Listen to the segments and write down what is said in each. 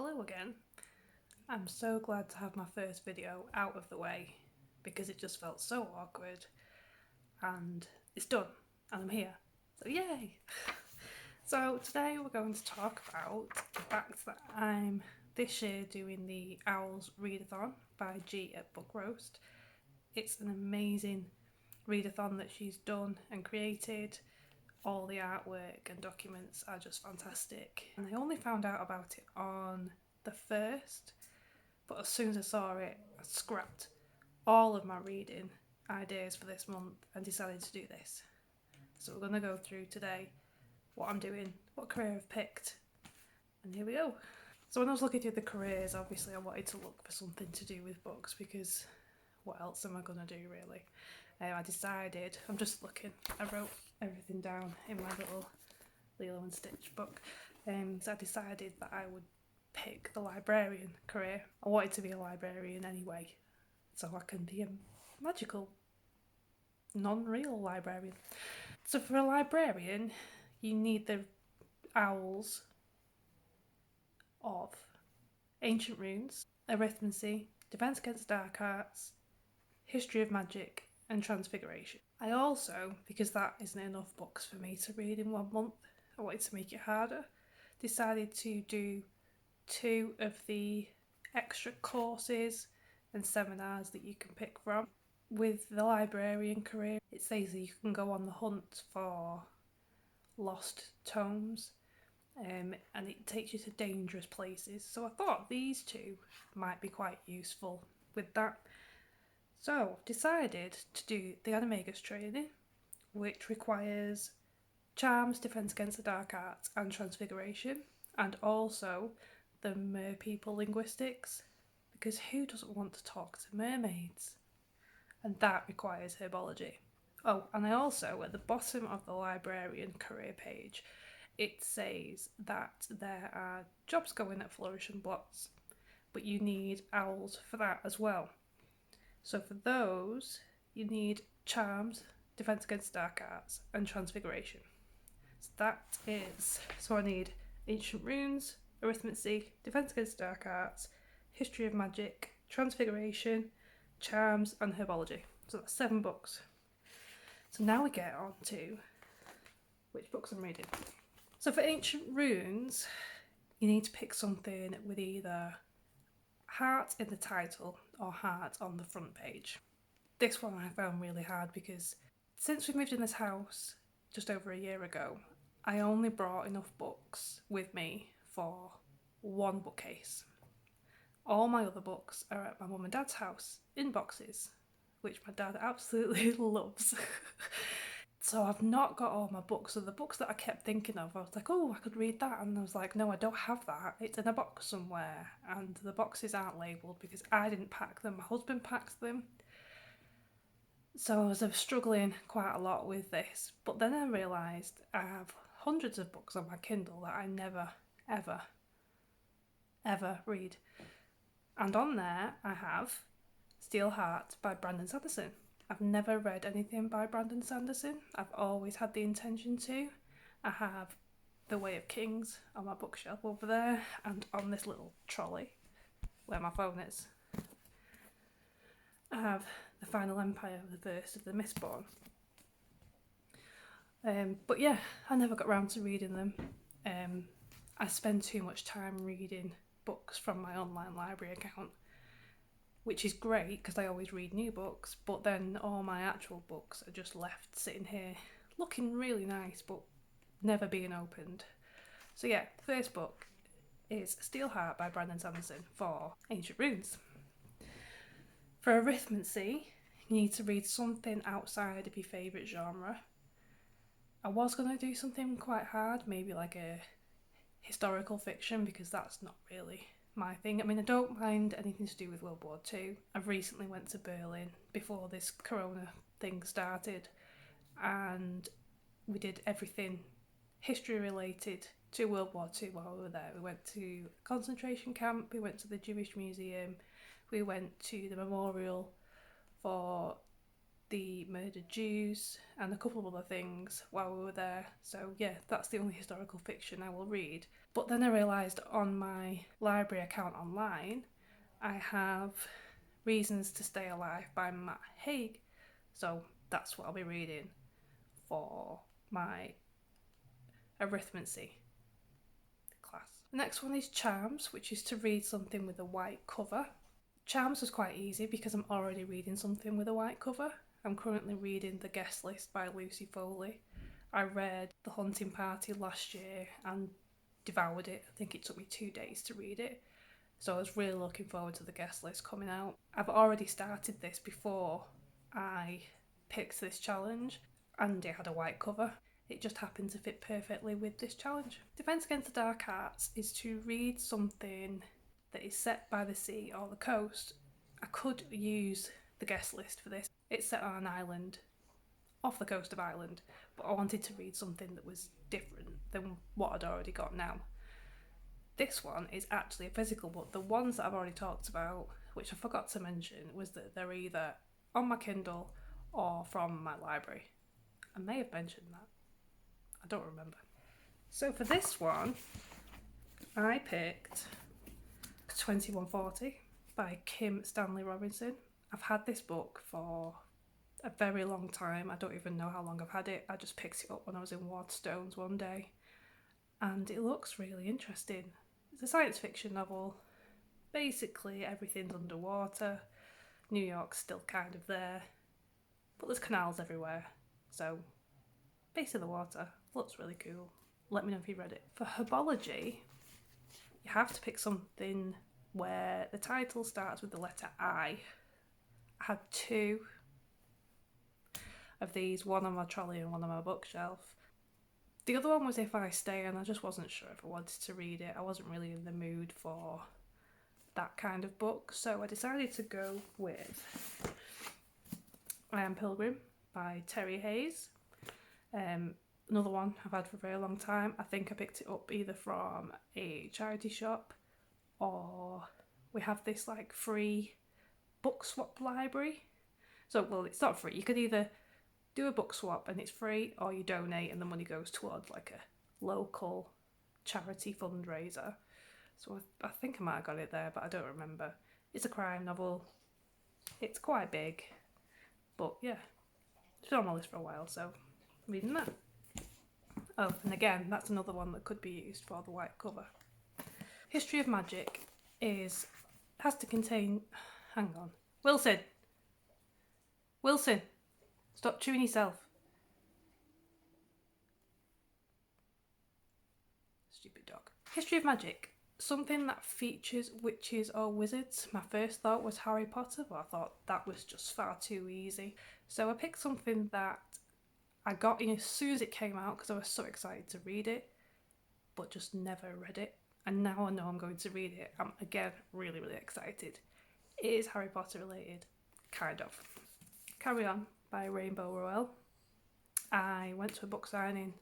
Hello again. I'm so glad to have my first video out of the way because it just felt so awkward, and it's done and I'm here, so yay! So today we're going to talk about the fact that I'm this year doing the OWLs Readathon by G at Book Roast. It's an amazing readathon that she's done and created. All the artwork and documents are just fantastic, and I only found out about it on the 1st, but as soon as I saw it, I scrapped all of my reading ideas for this month and decided to do this. So we're going to go through today what I'm doing, what career I've picked, and here we go. So when I was looking through the careers, obviously I wanted to look for something to do with books because what else am I going to do really? I decided, I'm just looking, I wrote everything down in my little Lilo and Stitch book, so I decided that I would pick the librarian career. I wanted to be a librarian anyway, so I can be a magical, non-real librarian. So for a librarian, you need the OWLs of Ancient Runes, Arithmancy, Defence Against Dark Arts, History of Magic, and Transfiguration. I also, because that isn't enough books for me to read in 1 month, I wanted to make it harder, decided to do 2 of the extra courses and seminars that you can pick from. With the librarian career, it says that you can go on the hunt for lost tomes, and it takes you to dangerous places. So I thought these 2 might be quite useful with that. So decided to do the Animagus training, which requires Charms, Defence Against the Dark Arts and Transfiguration, and also the merpeople linguistics, because who doesn't want to talk to mermaids? And that requires herbology. Oh, and I also, at the bottom of the librarian career page, it says that there are jobs going at Flourish and Blots, but you need OWLs for that as well. So for those, you need Charms, Defence Against Dark Arts, and Transfiguration. So I need Ancient Runes, Arithmancy, Defence Against Dark Arts, History of Magic, Transfiguration, Charms, and Herbology. So that's 7 books. So now we get on to which books I'm reading. So for Ancient Runes, you need to pick something with either heart in the title or heart on the front page. This one I found really hard because since we moved in this house just over a year ago, I only brought enough books with me for 1 bookcase. All my other books are at my mum and dad's house in boxes, which my dad absolutely loves. So I've not got all my books. So the books that I kept thinking of, I was like, oh, I could read that. And I was like, no, I don't have that. It's in a box somewhere. And the boxes aren't labelled because I didn't pack them. My husband packed them. So I was struggling quite a lot with this. But then I realised I have hundreds of books on my Kindle that I never, ever, ever read. And on there I have Steel Heart by Brandon Sanderson. I've never read anything by Brandon Sanderson. I've always had the intention to. I have The Way of Kings on my bookshelf over there, and on this little trolley where my phone is, I have The Final Empire, the Verse of the Mistborn. But yeah, I never got round to reading them. I spend too much time reading books from my online library account, which is great because I always read new books, but then all my actual books are just left sitting here looking really nice but never being opened. So yeah, the first book is Steel Heart by Brandon Sanderson for Ancient Runes. For Arithmancy, you need to read something outside of your favourite genre. I was going to do something quite hard, maybe like a historical fiction, because that's not really my thing. I mean, I don't mind anything to do with World War II. I've recently went to Berlin before this corona thing started, and we did everything history related to World War II while we were there. We went to a concentration camp, we went to the Jewish Museum, we went to the memorial for the murdered Jews, and a couple of other things while we were there. So yeah, that's the only historical fiction I will read. But then I realised on my library account online, I have Reasons to Stay Alive by Matt Haig. So that's what I'll be reading for my arithmancy class. The next one is Charms, which is to read something with a white cover. Charms was quite easy because I'm already reading something with a white cover. I'm currently reading The Guest List by Lucy Foley. I read The Hunting Party last year and devoured it. I think it took me 2 days to read it. So I was really looking forward to The Guest List coming out. I've already started this before I picked this challenge, and it had a white cover. It just happened to fit perfectly with this challenge. Defence Against the Dark Arts is to read something that is set by the sea or the coast. I could use The Guest List for this. It's set on an island, off the coast of Ireland, but I wanted to read something that was different than what I'd already got now. This one is actually a physical book. The ones that I've already talked about, which I forgot to mention, was that they're either on my Kindle or from my library. I may have mentioned that. I don't remember. So for this one, I picked 2140 by Kim Stanley Robinson. I've had this book for a very long time. I don't even know how long I've had it. I just picked it up when I was in Waterstones one day, and it looks really interesting. It's a science fiction novel. Basically everything's underwater. New York's still kind of there, but there's canals everywhere, so base of the water. Looks really cool. Let me know if you read it. For herbology, you have to pick something where the title starts with the letter I. I had 2 of these, one on my trolley and one on my bookshelf. The other one was If I Stay, and I just wasn't sure if I wanted to read it. I wasn't really in the mood for that kind of book, so I decided to go with I Am Pilgrim by Terry Hayes. Another one I've had for a very long time. I think I picked it up either from a charity shop, or we have this like free book swap library. So, well, it's not free. You could either do a book swap and it's free, or you donate and the money goes towards like a local charity fundraiser. So I think I might have got it there, but I don't remember. It's a crime novel. It's quite big, but yeah, it's been on my list for a while, so I'm reading that. Oh, and again, that's another one that could be used for the white cover. History of Magic has to contain... Hang on. Wilson, stop chewing yourself. Stupid dog. History of Magic. Something that features witches or wizards. My first thought was Harry Potter, but I thought that was just far too easy. So I picked something that I got in as soon as it came out because I was so excited to read it, but just never read it. And now I know I'm going to read it. I'm again really, really excited. It is Harry Potter related, kind of. Carry On by Rainbow Rowell. I went to a book signing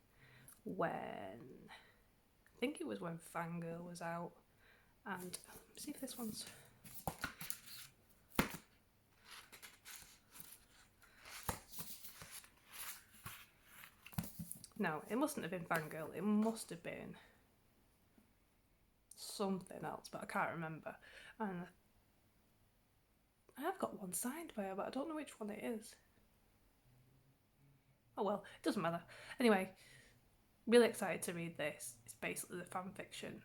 when... I think it was when Fangirl was out. And see if this one's... No, it mustn't have been Fangirl. It must have been something else, but I can't remember. And I have got one signed by her, but I don't know which one it is. Oh well, it doesn't matter. Anyway, really excited to read this. It's basically the fan fiction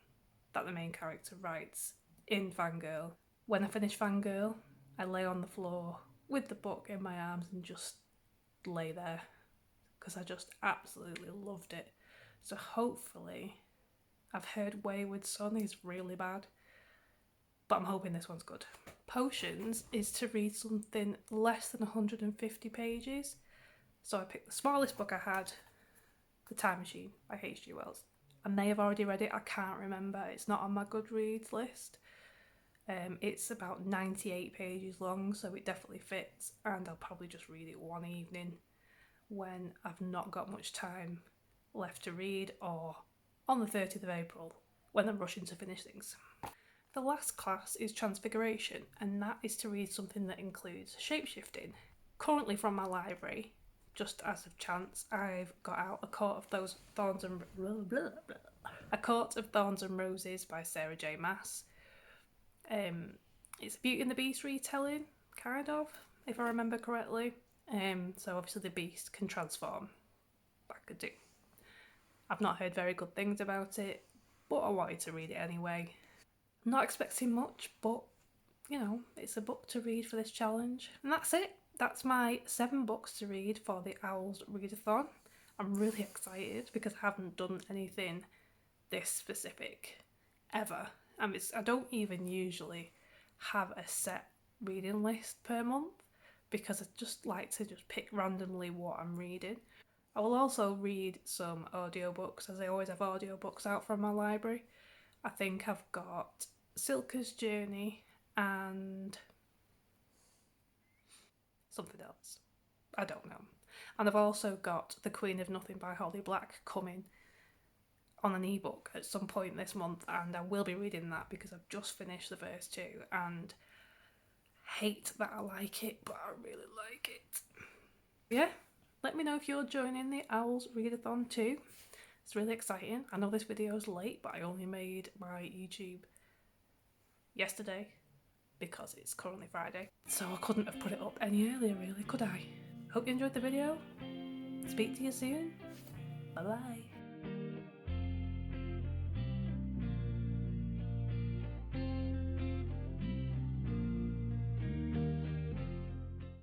that the main character writes in Fangirl. When I finish Fangirl, I lay on the floor with the book in my arms and just lay there because I just absolutely loved it. So hopefully, I've heard Wayward Son is really bad, but I'm hoping this one's good. Potions is to read something less than 150 pages. So I picked the smallest book I had, The Time Machine by H.G. Wells. I may have already read it, I can't remember. It's not on my Goodreads list. It's about 98 pages long, so it definitely fits, and I'll probably just read it one evening when I've not got much time left to read, or on the 30th of April when I'm rushing to finish things. The last class is Transfiguration, and that is to read something that includes shapeshifting, currently from my library, just as of chance, I've got out A Court of Thorns and Roses by Sarah J. Maas. It's a Beauty and the Beast retelling, kind of, if I remember correctly. So obviously the Beast can transform, like I do. I've not heard very good things about it, but I wanted to read it anyway. I'm not expecting much, but you know, it's a book to read for this challenge. And that's it. That's my 7 books to read for the OWLs Readathon. I'm really excited because I haven't done anything this specific ever. I don't even usually have a set reading list per month because I just like to just pick randomly what I'm reading. I will also read some audiobooks, as I always have audiobooks out from my library. I think I've got Silka's Journey and something else. I don't know. And I've also got The Queen of Nothing by Holly Black coming on an ebook at some point this month, and I will be reading that because I've just finished the first 2 and hate that I like it, but I really like it. Yeah, let me know if you're joining the OWLs Readathon too. It's really exciting. I know this video is late, but I only made my YouTube yesterday because it's currently Friday, so I couldn't have put it up any earlier really, could I? Hope you enjoyed the video. Speak to you soon. Bye bye.